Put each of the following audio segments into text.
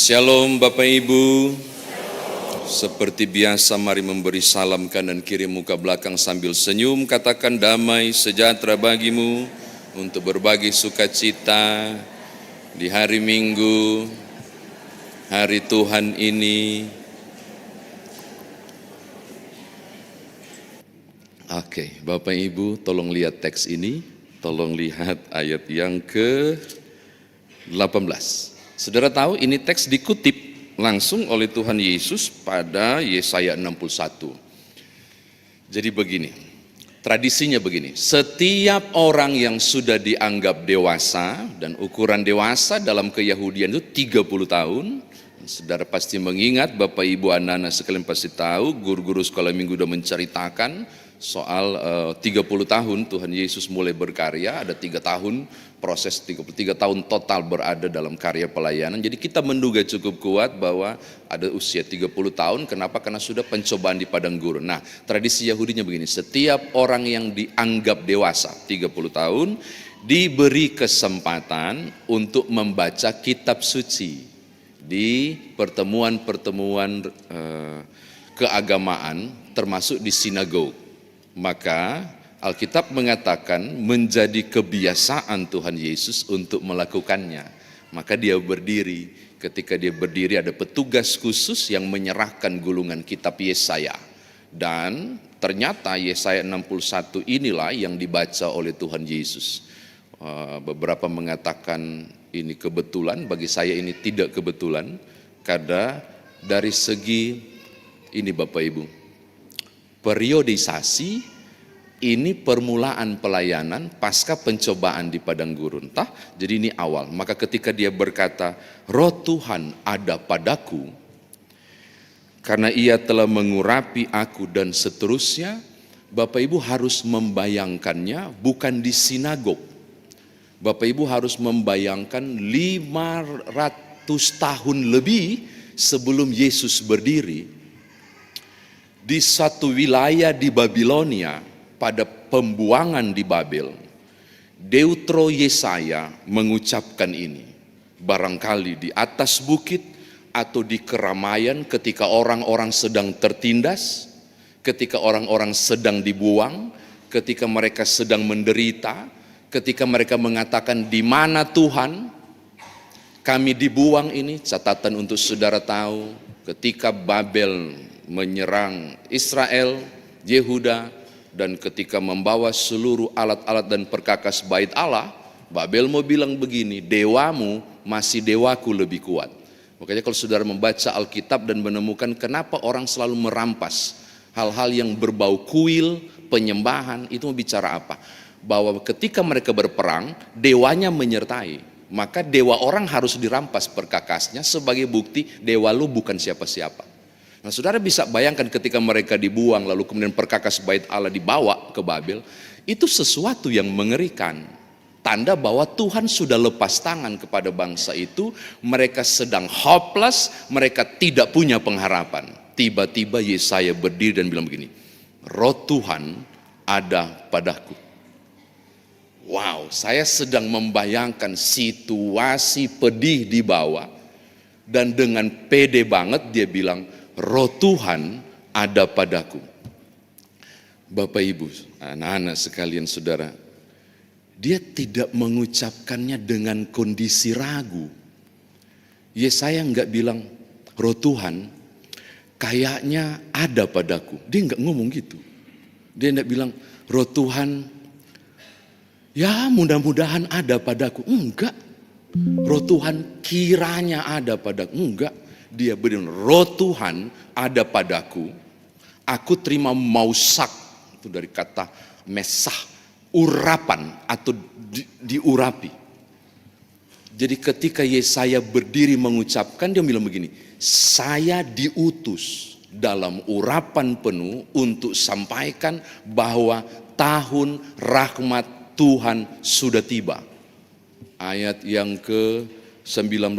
Shalom Bapak Ibu. Seperti biasa mari memberi salam kanan kiri muka belakang sambil senyum. Katakan damai sejahtera bagimu untuk berbagi sukacita di hari Minggu, hari Tuhan ini. Oke, Bapak Ibu tolong lihat teks ini. Tolong lihat ayat yang ke-18. Saudara tahu ini teks dikutip langsung oleh Tuhan Yesus pada Yesaya 61. Jadi begini, tradisinya begini, setiap orang yang sudah dianggap dewasa, dan ukuran dewasa dalam keyahudian itu 30 tahun, saudara pasti mengingat, Bapak Ibu anak-anak sekalian pasti tahu, guru-guru sekolah minggu sudah menceritakan soal 30 tahun Tuhan Yesus mulai berkarya, ada 3 tahun proses 33 tahun total berada dalam karya pelayanan. Jadi kita menduga cukup kuat bahwa ada usia 30 tahun, kenapa? Karena sudah pencobaan di padang gurun. Nah, tradisi Yahudinya begini, setiap orang yang dianggap dewasa 30 tahun diberi kesempatan untuk membaca kitab suci di pertemuan-pertemuan keagamaan termasuk di sinagog. Maka Alkitab mengatakan menjadi kebiasaan Tuhan Yesus untuk melakukannya. Maka dia berdiri, ketika dia berdiri ada petugas khusus yang menyerahkan gulungan kitab Yesaya. Dan ternyata Yesaya 61 inilah yang dibaca oleh Tuhan Yesus. Beberapa mengatakan ini kebetulan, bagi saya ini tidak kebetulan. Karena dari segi ini Bapak Ibu, periodisasi ini permulaan pelayanan pasca pencobaan di padang gurun. Jadi ini awal. Maka ketika dia berkata, Roh Tuhan ada padaku, karena ia telah mengurapi aku dan seterusnya, Bapak Ibu harus membayangkannya bukan di sinagog. Bapak Ibu harus membayangkan 500 tahun lebih sebelum Yesus berdiri. Di satu wilayah di Babilonia, pada pembuangan di Babel, Deutro Yesaya mengucapkan ini. Barangkali di atas bukit atau di keramaian ketika orang-orang sedang tertindas, ketika orang-orang sedang dibuang, ketika mereka sedang menderita, ketika mereka mengatakan di mana Tuhan kami dibuang ini. Catatan untuk saudara tahu, ketika Babel menyerang Israel, Yehuda, dan ketika membawa seluruh alat-alat dan perkakas bait Allah, Babel mau bilang begini, dewamu masih dewaku lebih kuat. Makanya kalau saudara membaca Alkitab dan menemukan kenapa orang selalu merampas hal-hal yang berbau kuil, penyembahan, itu mau bicara apa? Bahwa ketika mereka berperang, dewanya menyertai. Maka dewa orang harus dirampas perkakasnya sebagai bukti dewa lu bukan siapa-siapa. Nah, saudara bisa bayangkan ketika mereka dibuang lalu kemudian perkakas bait Allah dibawa ke Babel, itu sesuatu yang mengerikan. Tanda bahwa Tuhan sudah lepas tangan kepada bangsa itu, mereka sedang hopeless, mereka tidak punya pengharapan. Tiba-tiba Yesaya berdiri dan bilang begini, Roh Tuhan ada padaku. Wow, saya sedang membayangkan situasi pedih di bawah, dan dengan pede banget dia bilang, Roh Tuhan ada padaku. Bapak Ibu, anak-anak sekalian saudara, dia tidak mengucapkannya dengan kondisi ragu. Yesaya enggak bilang, Roh Tuhan kayaknya ada padaku. Dia enggak ngomong gitu. Dia enggak bilang, Roh Tuhan ya mudah-mudahan ada padaku. Enggak. Roh Tuhan kiranya ada padaku. Enggak. Dia benar, Roh Tuhan ada padaku, aku terima mausak, itu dari kata mesah, urapan atau diurapi. Jadi ketika Yesaya berdiri mengucapkan, dia bilang begini, saya diutus dalam urapan penuh untuk sampaikan bahwa tahun rahmat Tuhan sudah tiba. Ayat yang ke-19.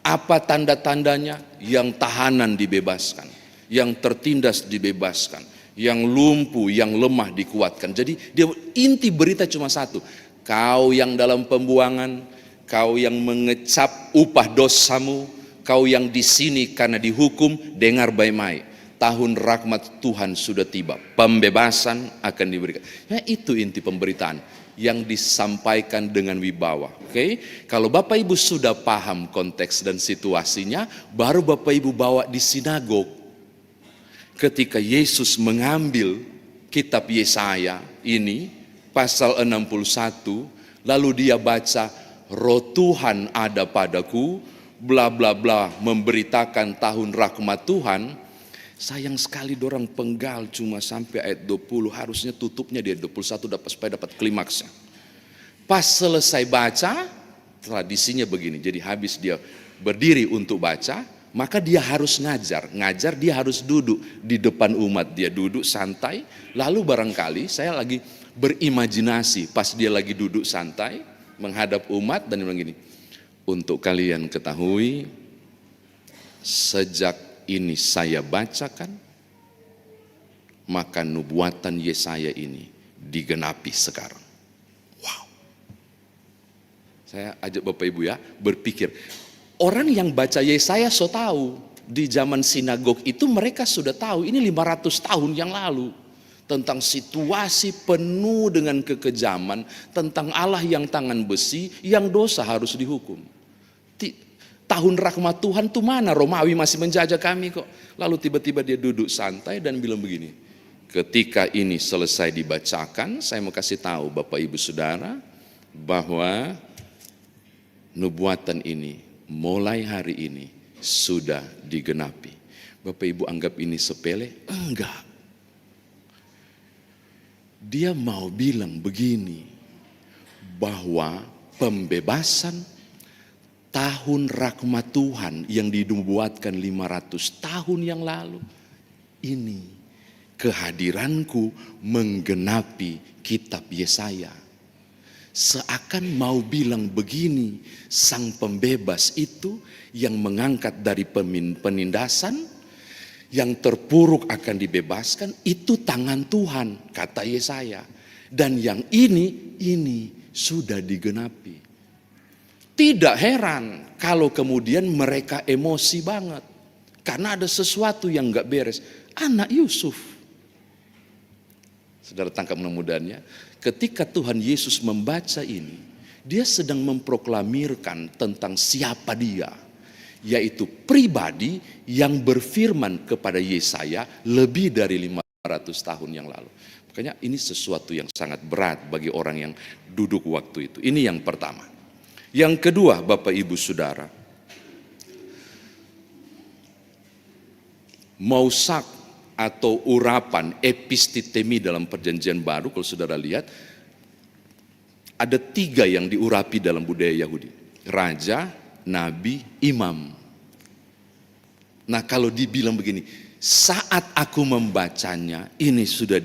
Apa tanda-tandanya? Yang tahanan dibebaskan, yang tertindas dibebaskan, yang lumpuh, yang lemah dikuatkan. Jadi dia inti berita cuma satu, kau yang dalam pembuangan, kau yang mengecap upah dosamu, kau yang di sini karena dihukum, dengar baik-baik. Tahun rahmat Tuhan sudah tiba, pembebasan akan diberikan. Ya, itu inti pemberitaan yang disampaikan dengan wibawa. Oke, kalau Bapak Ibu sudah paham konteks dan situasinya, baru Bapak Ibu bawa di sinagog. Ketika Yesus mengambil kitab Yesaya ini, pasal 61, lalu dia baca, Roh Tuhan ada padaku, bla bla bla, memberitakan tahun rahmat Tuhan. Sayang sekali dorang penggal cuma sampai ayat 20, harusnya tutupnya di ayat 21 supaya dapat klimaksnya. Pas selesai baca, tradisinya begini, jadi habis dia berdiri untuk baca, maka dia harus ngajar dia harus duduk di depan umat, dia duduk santai, lalu barangkali saya lagi berimajinasi pas dia lagi duduk santai menghadap umat dan bilang gini, untuk kalian ketahui, sejak ini saya bacakan, maka nubuatan Yesaya ini digenapi sekarang. Wow. Saya ajak Bapak Ibu ya berpikir, orang yang baca Yesaya so tahu, di zaman sinagog itu mereka sudah tahu, ini 500 tahun yang lalu, tentang situasi penuh dengan kekejaman, tentang Allah yang tangan besi, yang dosa harus dihukum. Tahun rahmat Tuhan tuh mana? Romawi masih menjajah kami kok. Lalu tiba-tiba dia duduk santai dan bilang begini, ketika ini selesai dibacakan, saya mau kasih tahu Bapak Ibu Saudara bahwa nubuatan ini mulai hari ini sudah digenapi. Bapak Ibu anggap ini sepele? Enggak. Dia mau bilang begini, bahwa pembebasan tahun rahmat Tuhan yang dinubuatkan 500 tahun yang lalu, ini kehadiranku menggenapi kitab Yesaya. Seakan mau bilang begini, sang pembebas itu yang mengangkat dari penindasan, yang terpuruk akan dibebaskan, itu tangan Tuhan, kata Yesaya. Dan yang ini sudah digenapi. Tidak heran kalau kemudian mereka emosi banget. Karena ada sesuatu yang gak beres. Anak Yusuf. Saudara tangkap mudah-mudahannya. Ketika Tuhan Yesus membaca ini, dia sedang memproklamirkan tentang siapa dia. Yaitu pribadi yang berfirman kepada Yesaya lebih dari 500 tahun yang lalu. Makanya ini sesuatu yang sangat berat bagi orang yang duduk waktu itu. Ini yang pertama. Yang kedua, Bapak Ibu Saudara, mausak atau urapan epistitemi dalam perjanjian baru, kalau saudara lihat, ada 3 yang diurapi dalam budaya Yahudi. Raja, nabi, imam. Nah kalau dibilang begini, saat aku membacanya, ini sudah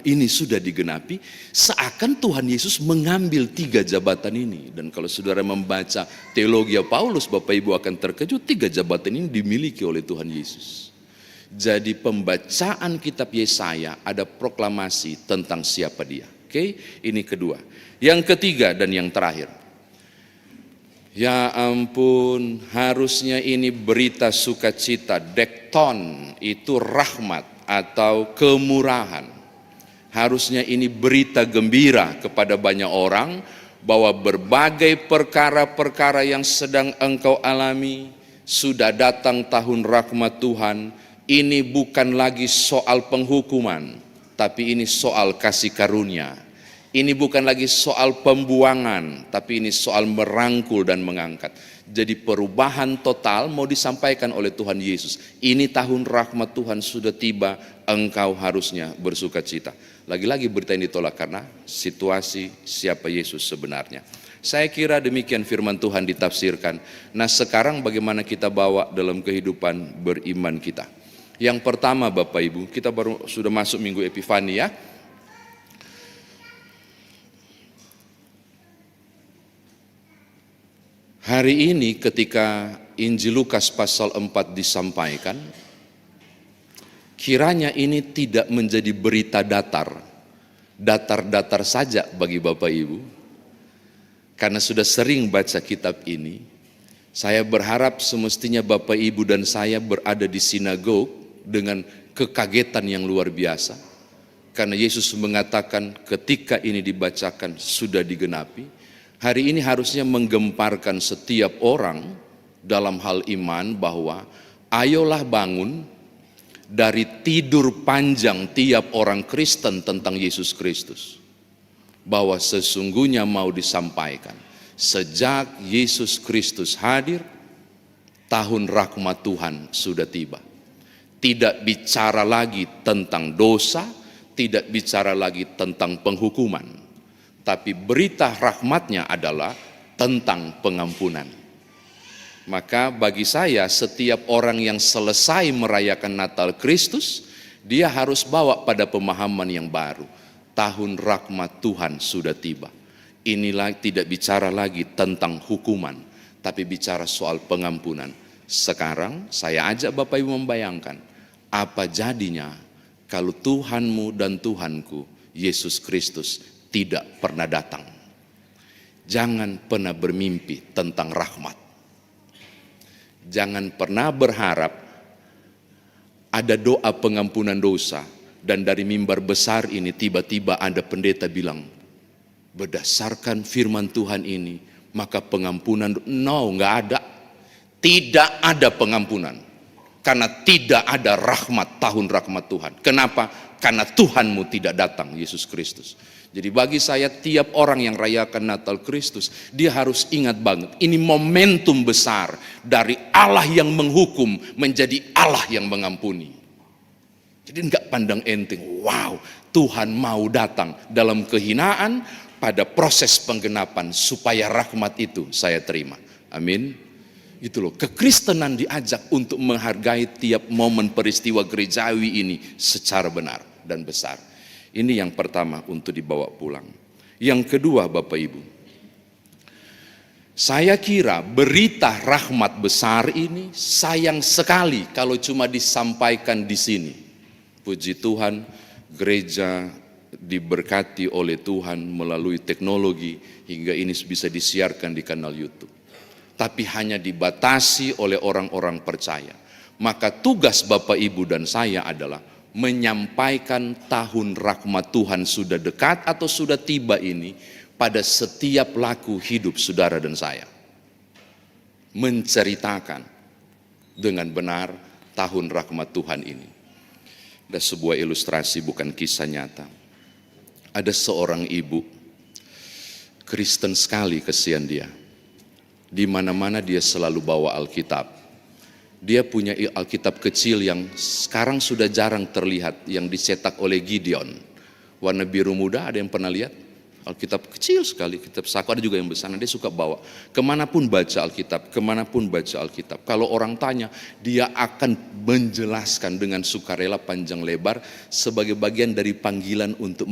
ini sudah digenapi, seakan Tuhan Yesus mengambil 3 jabatan ini. Dan kalau saudara membaca teologi Paulus, Bapak Ibu akan terkejut, 3 jabatan ini dimiliki oleh Tuhan Yesus. Jadi pembacaan kitab Yesaya ada proklamasi tentang siapa dia. Oke, ini kedua. Yang ketiga dan yang terakhir. Ya ampun, harusnya ini berita sukacita, dekton, itu rahmat atau kemurahan. Harusnya ini berita gembira kepada banyak orang bahwa berbagai perkara-perkara yang sedang engkau alami sudah datang tahun rahmat Tuhan. Ini bukan lagi soal penghukuman, tapi ini soal kasih karunia. Ini bukan lagi soal pembuangan, tapi ini soal merangkul dan mengangkat. Jadi perubahan total mau disampaikan oleh Tuhan Yesus. Ini tahun rahmat Tuhan sudah tiba, engkau harusnya bersukacita. Lagi-lagi berita ini ditolak karena situasi siapa Yesus sebenarnya. Saya kira demikian firman Tuhan ditafsirkan. Nah sekarang bagaimana kita bawa dalam kehidupan beriman kita. Yang pertama Bapak Ibu, kita sudah masuk minggu Epifani ya. Hari ini ketika Injil Lukas pasal 4 disampaikan, kiranya ini tidak menjadi berita datar saja bagi Bapak Ibu. Karena sudah sering baca kitab ini, Saya berharap semestinya Bapak Ibu dan saya berada di sinagog dengan kekagetan yang luar biasa. Karena Yesus mengatakan ketika ini dibacakan sudah digenapi. Hari ini harusnya menggemparkan setiap orang dalam hal iman bahwa ayolah bangun dari tidur panjang tiap orang Kristen tentang Yesus Kristus. Bahwa sesungguhnya mau disampaikan, sejak Yesus Kristus hadir, tahun rahmat Tuhan sudah tiba. Tidak bicara lagi tentang dosa, tidak bicara lagi tentang penghukuman, tapi berita rahmatnya adalah tentang pengampunan. Maka bagi saya setiap orang yang selesai merayakan Natal Kristus, dia harus bawa pada pemahaman yang baru. Tahun rahmat Tuhan sudah tiba. Inilah tidak bicara lagi tentang hukuman, tapi bicara soal pengampunan. Sekarang saya ajak Bapak Ibu membayangkan, apa jadinya kalau Tuhanmu dan Tuhanku, Yesus Kristus, tidak pernah datang. Jangan pernah bermimpi tentang rahmat. Jangan pernah berharap ada doa pengampunan dosa, dan dari mimbar besar ini tiba-tiba ada pendeta bilang, berdasarkan firman Tuhan ini, maka pengampunan, no, nggak ada. Tidak ada pengampunan. Karena tidak ada rahmat, tahun rahmat Tuhan. Kenapa? Karena Tuhanmu tidak datang, Yesus Kristus. Jadi bagi saya tiap orang yang rayakan Natal Kristus, dia harus ingat banget, ini momentum besar dari Allah yang menghukum menjadi Allah yang mengampuni. Jadi enggak pandang enteng, wow, Tuhan mau datang dalam kehinaan pada proses penggenapan supaya rahmat itu saya terima. Amin. Itu loh, kekristenan diajak untuk menghargai tiap momen peristiwa gerejawi ini secara benar dan besar. Ini yang pertama untuk dibawa pulang. Yang kedua Bapak Ibu, saya kira berita rahmat besar ini sayang sekali kalau cuma disampaikan di sini. Puji Tuhan, gereja diberkati oleh Tuhan melalui teknologi hingga ini bisa disiarkan di kanal YouTube. Tapi hanya dibatasi oleh orang-orang percaya. Maka tugas Bapak Ibu dan saya adalah menyampaikan tahun rahmat Tuhan sudah dekat atau sudah tiba ini pada setiap laku hidup saudara dan saya. Menceritakan dengan benar tahun rahmat Tuhan ini. Ada sebuah ilustrasi, bukan kisah nyata. Ada seorang ibu, Kristen sekali, kesian dia. Di mana-mana dia selalu bawa Alkitab. Dia punya Alkitab kecil yang sekarang sudah jarang terlihat, yang dicetak oleh Gideon. Warna biru muda, ada yang pernah lihat? Alkitab kecil sekali, kitab saku, ada juga yang besar. Dia suka bawa, kemanapun baca Alkitab, kemanapun baca Alkitab. Kalau orang tanya, dia akan menjelaskan dengan sukarela panjang lebar sebagai bagian dari panggilan untuk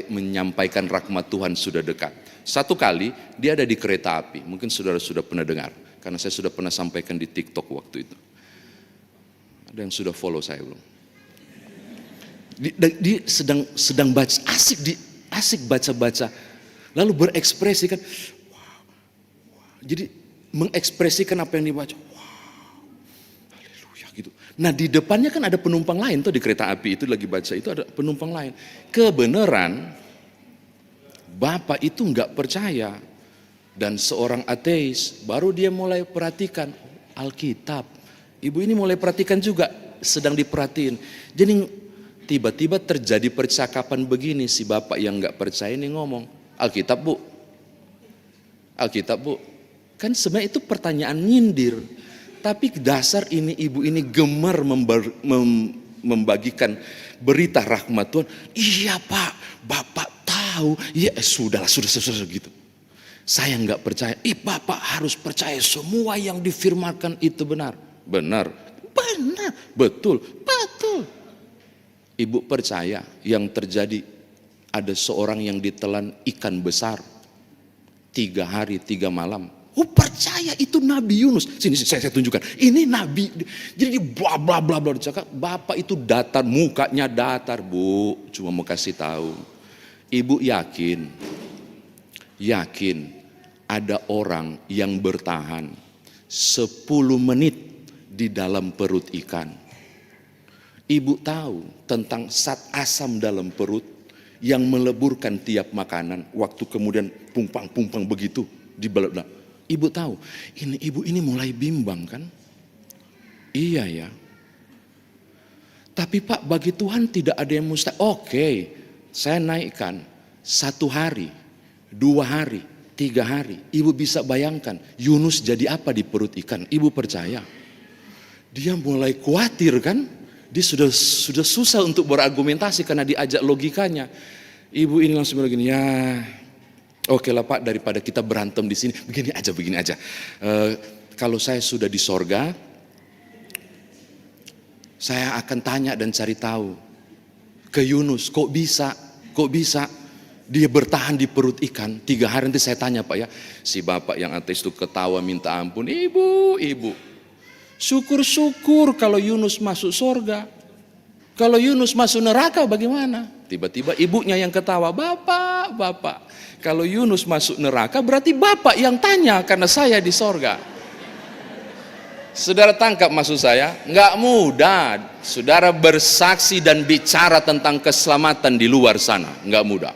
menyampaikan rahmat Tuhan sudah dekat. Satu kali dia ada di kereta api, mungkin saudara sudah pernah dengar, karena saya sudah pernah sampaikan di TikTok waktu itu. Ada yang sudah follow saya belum? Dia sedang baca, asik baca-baca, lalu berekspresi kan, wow. Jadi mengekspresikan apa yang dibaca, wow, haleluya gitu. Nah di depannya kan ada penumpang lain tuh, di kereta api itu lagi baca, itu ada penumpang lain. Kebenaran Bapak itu nggak percaya dan seorang ateis, baru dia mulai perhatikan Alkitab. Ibu ini mulai perhatikan juga, sedang diperhatiin. Jadi tiba-tiba terjadi percakapan begini, si bapak yang nggak percaya ini ngomong, Alkitab bu, Alkitab bu. Kan sebenarnya itu pertanyaan nyindir, tapi dasar ini ibu ini gemar membagikan berita rahmat Tuhan. Iya pak, bapak tahu, ya sudah gitu. Saya nggak percaya, bapak harus percaya semua yang difirmankan itu benar, betul. Ibu percaya yang terjadi ada seorang yang ditelan ikan besar 3 hari 3 malam. Percaya itu Nabi Yunus. Sini saya tunjukkan. Ini Nabi. Jadi bla bla bla bla dicakap. Bapak itu datar, mukanya datar, Bu. Cuma mau kasih tahu. Ibu yakin ada orang yang bertahan 10 menit di dalam perut ikan. Ibu tahu tentang zat asam dalam perut yang meleburkan tiap makanan. Waktu kemudian pumpang begitu di belah. Ibu tahu, ibu ini mulai bimbang kan? Iya ya. Tapi Pak, bagi Tuhan tidak ada yang mustahil. Oke, saya naikkan 1 hari, 2 hari, 3 hari. Ibu bisa bayangkan Yunus jadi apa di perut ikan. Ibu percaya. Dia mulai khawatir kan. Dia sudah susah untuk berargumentasi karena diajak logikanya. Ibu ini langsung bilang gini, ya oke lah Pak, daripada kita berantem di sini. Begini aja. Kalau saya sudah di sorga, saya akan tanya dan cari tahu ke Yunus, kok bisa dia bertahan di perut ikan 3 hari. Nanti saya tanya Pak ya, si bapak yang ateis itu ketawa minta ampun. Ibu, syukur-syukur kalau Yunus masuk sorga. Kalau Yunus masuk neraka bagaimana? Tiba-tiba ibunya yang ketawa, bapak, kalau Yunus masuk neraka berarti bapak yang tanya karena saya di sorga. Saudara tangkap maksud saya? Enggak mudah. Saudara bersaksi dan bicara tentang keselamatan di luar sana, enggak mudah.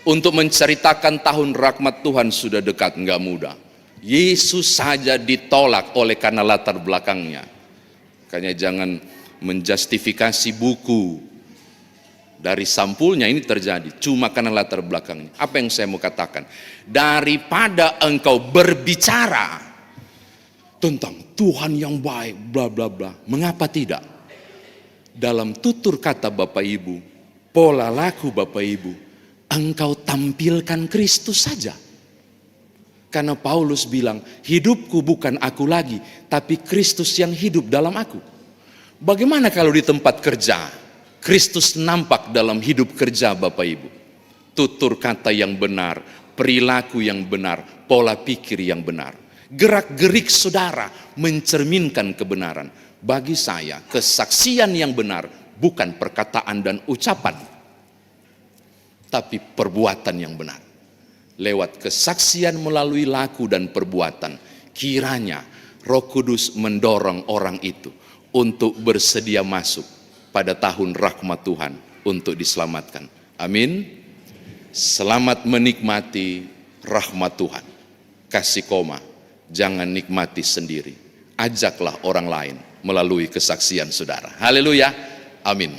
Untuk menceritakan tahun rahmat Tuhan sudah dekat, enggak mudah. Yesus saja ditolak oleh karena latar belakangnya. Makanya jangan menjustifikasi buku dari sampulnya ini terjadi cuma karena latar belakangnya. Apa yang saya mau katakan? Daripada engkau berbicara tentang Tuhan yang baik, bla bla bla, mengapa tidak? Dalam tutur kata Bapak Ibu, pola laku Bapak Ibu, engkau tampilkan Kristus saja. Karena Paulus bilang, hidupku bukan aku lagi, tapi Kristus yang hidup dalam aku. Bagaimana kalau di tempat kerja, Kristus nampak dalam hidup kerja Bapak Ibu? Tutur kata yang benar, perilaku yang benar, pola pikir yang benar. Gerak-gerik saudara mencerminkan kebenaran. Bagi saya, kesaksian yang benar bukan perkataan dan ucapan, tapi perbuatan yang benar. Lewat kesaksian melalui laku dan perbuatan, kiranya Roh Kudus mendorong orang itu untuk bersedia masuk pada tahun rahmat Tuhan untuk diselamatkan. Amin. Selamat menikmati rahmat Tuhan. Kasih koma, jangan nikmati sendiri. Ajaklah orang lain melalui kesaksian saudara. Haleluya. Amin.